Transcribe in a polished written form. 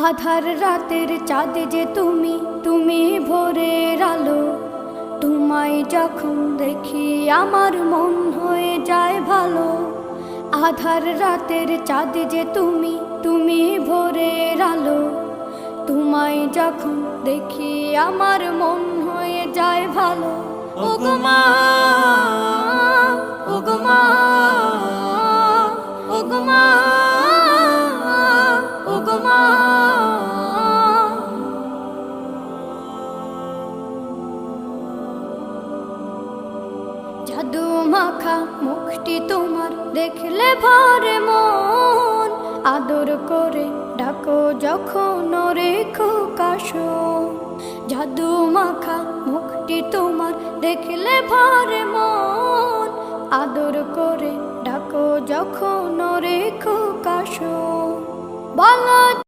আধার রাতের চাঁদ যে তুমি, তুমি ভোরের আলো। তোমায় যখন দেখি আমার মন হয়ে যায় ভালো। আধার রাতের চাঁদ যে তুমি, তুমি ভোরের আলো। তোমায় যখন দেখি আমার মন হয়ে যায় ভালো। ওগো মা, ওগো মা, ওগো মা, ওগো মা। জাদু মাখা মুখটি তোমার দেখলে ভরে মন। আদর করে ডাকো যখন রেখো কাশন। জাদু মাখা মুখটি তোমার দেখলে ভরে মন। আদর করে ডাকো যখন রেখো কাশন। বলো